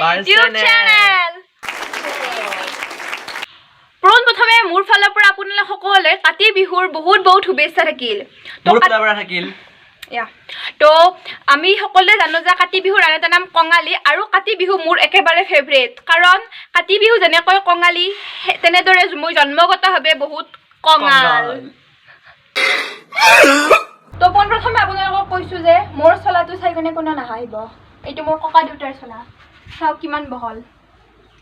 my YouTube channel. প্ৰথমে মোৰ ফালৰ পৰা আপোনালোক সকলোৱে কাতি বিহুৰ বহুত বহুত শুভেচ্ছা থাকিল। মোৰ ফালৰ পৰা থাকিল। তো আমি সকলোৱে জানো যে কাতি বিহুৰ আন এটা নাম কঙালী আৰু কাতি বিহু মোৰ একেবাৰে ফেভৰেট কাৰণ কাতি বিহু যেনেকৈ কঙালী তেনেদৰে মই জন্মগতভাৱে বহুত কঙাল। তো প্ৰথমে আপোনালোকক কৈছো যে মোৰ চলাটো চাই কিনে কোনো নাহাহিব। এইটো মোৰ ককা দেউতাৰ চলা চাওক কিমান বহল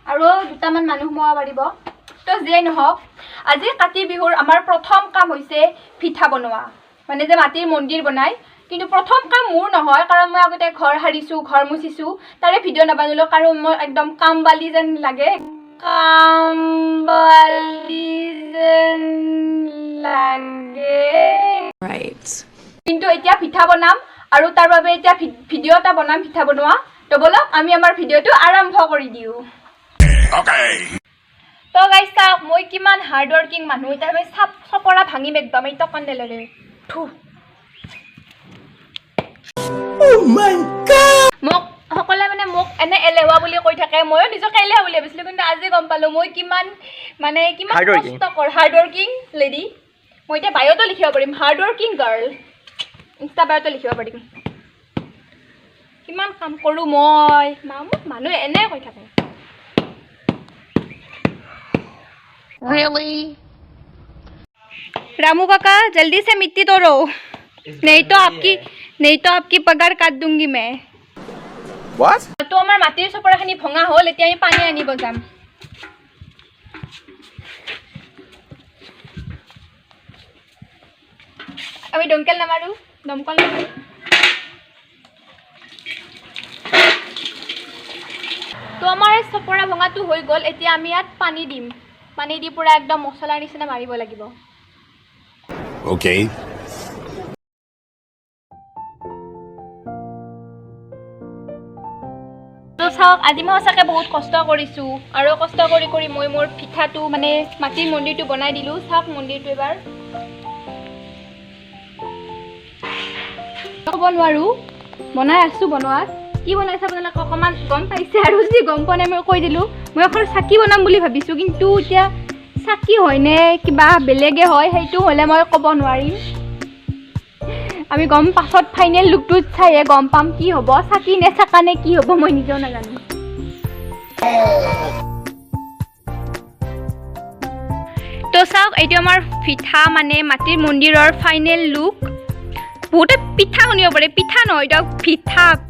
আৰু দুটামান মানুহ সোমাব পাৰিব। তো যিয়ে নহওক আজি কাতি বিহুৰ আমাৰ প্ৰথম কাম হৈছে পিঠা বনোৱা মানে যে মাটিৰ মন্দিৰ বনায় কিন্তু প্ৰথম কাম মোৰ নহয় কাৰণ মই আগতে ঘৰ সাৰিছোঁ ঘৰ মুচিছোঁ তাৰে ভিডিঅ' নাবানিলোঁ কাৰণ মই একদম কামবালি যেন লাগে কিন্তু এতিয়া পিঠা বনাম আৰু তাৰ বাবে এতিয়া ভিডিঅ' এটা বনাম পিঠা বনোৱা। তো বলক আমি আমাৰ ভিডিঅ'টো আৰম্ভ কৰি দিওঁ। তো গাইছ চাওক মই কিমান হাৰ্ড ৱৰ্কিং মানুহ এতিয়া মই চপৰা ভাঙিম একদম এই টকণ্ডেলেৰে মোক সকলোৱে মানে মোক এনে এলেহুৱা বুলি কৈ থাকে ময়ো নিজকে এলেহুৱা বুলি ভাবিছিলোঁ কিন্তু আজি গম পালোঁ মই কিমান কষ্টকৰ হাৰ্ড ৱৰ্কিং লেডি। মই এতিয়া বায়'টো লিখিব পাৰিম হাৰ্ড ৱৰ্কিং গাৰ্ল ইনষ্টা বায়'টো লিখিব পাৰিম কিমান কাম কৰোঁ মই মোক মানুহে এনে কৈ থাকে। Really? रामू काका जल्दी से मिट्टी तोड़ो नहीं तो आपकी पगार काट दूंगी मैं। What? तो আমাৰ মাটিৰ চপৰাখিনি ভঙা হ'ল এতিয়া আমি পানী আনিব যাম। আমি দমকল নামাৰো তো আমাৰ চপৰা ভঙাটো হৈ গ'ল এতিয়া আমি ইয়াত পানী দিম পানী দি পুৰা একদম মছলাৰ নিচিনা মাৰিব লাগিব। Okay. তো চাওক আজি মই সঁচাকৈ বহুত কষ্ট কৰিছোঁ আৰু কষ্ট কৰি কৰি মই মোৰ পিঠাটো মানে মাটিৰ মন্দিৰটো বনাই দিলোঁ। চাওক মন্দিৰটো এবাৰ ক'ব নোৱাৰোঁ বনাই আছোঁ বনোৱাত কি বনাইছে আপোনালোকে অকণমান গম পাইছে আৰু যদি গম পোৱা নাই মই কৈ দিলোঁ মই অকল চাকি বনাম বুলি ভাবিছোঁ কিন্তু এতিয়া চাকি হয়নে কিবা বেলেগে হয় সেইটো হ'লে মই ক'ব নোৱাৰিম। আমি গম পাছত ফাইনেল লুকটোত চাইহে গম পাম কি হ'ব চাকি নে চাকা নে কি হ'ব মই নিজেও নাজানো। তো চাওক এইটো আমাৰ পিঠা মানে মাটিৰ মন্দিৰৰ ফাইনেল লুক। বহুতে পিঠা শুনিব পাৰে পিঠা নহয় দিয়ক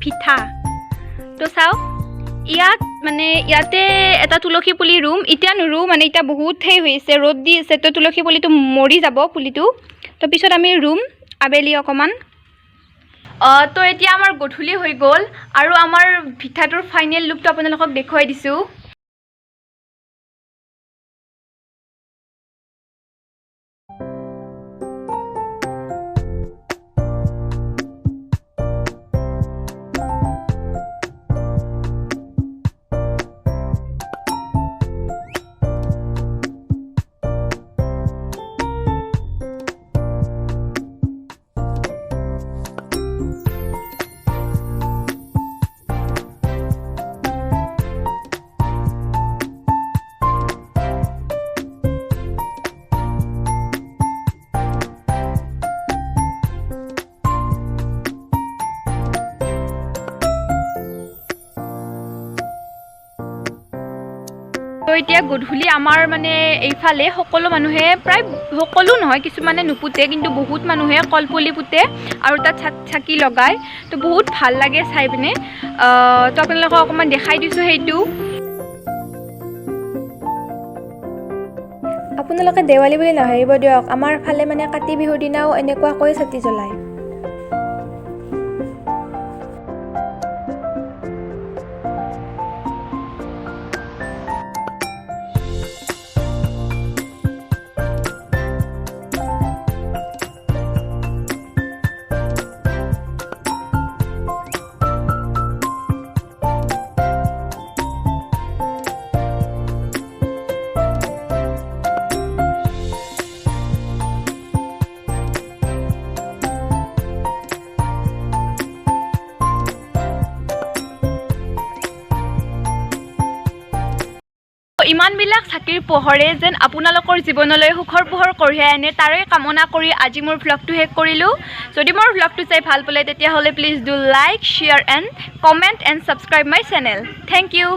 পিঠা। তো চাওক ইয়াত মানে ইয়াতে এটা তুলসী পুলি ৰুম এতিয়া নোৰু মানে এতিয়া বহুত হৈ আছে ৰ'দ দি আছে তো তুলসী পুলিটো মৰি যাব পুলিটো তো পিছত আমি ৰুম আবেলি অকণমান। তো এতিয়া আমাৰ গধূলি হৈ গ'ল আৰু আমাৰ পিঠাটোৰ ফাইনেল লুকটো আপোনালোকক দেখুৱাই দিছোঁ। তো এতিয়া গধূলি আমাৰ মানে এইফালে সকলো মানুহে প্ৰায় সকলো নহয় কিছুমানে নুপুতে কিন্তু বহুত মানুহে কলপুলি পুতে আৰু তাত চাকি লগায় তো বহুত ভাল লাগে চাই পিনে। তো আপোনালোকক অকণমান দেখাই দিছোঁ সেইটো। আপোনালোকে দেৱালী বুলি নাভাবিব দিয়ক আমাৰ ফালে মানে কাতি বিহুৰ দিনাও এনেকুৱাকৈ চাকি জ্বলায়। ইমানবিলাক চাকিৰ পোহৰে যেন আপোনালোকৰ জীৱনলৈ সুখৰ পোহৰ কঢ়িয়াই আনে তাৰে কামনা কৰি আজি মোৰ ভ্লগটো শেষ কৰিলোঁ যদি মোৰ ভ্লগটো চাই ভাল পালে তেতিয়াহ'লে please do like share and comment and subscribe my channel thank U